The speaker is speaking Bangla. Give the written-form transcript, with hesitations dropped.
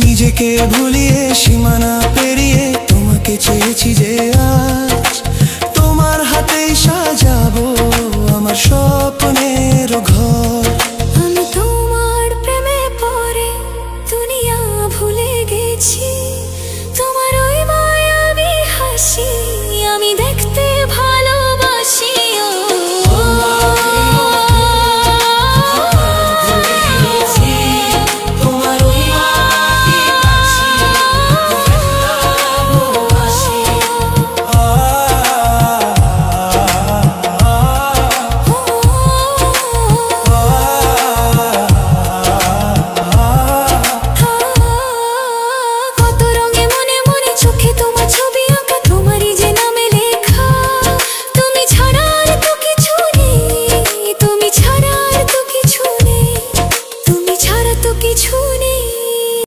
নিজেকে ভুলিয়ে সীমানা পেরিয়ে তোমাকে চেয়েছি যে আজ তোমার হাতেই সাজাবো আমার স্বপ্নের ঘর। আমি তোমার প্রেমে পড়ে দুনিয়া ভুলে গেছি।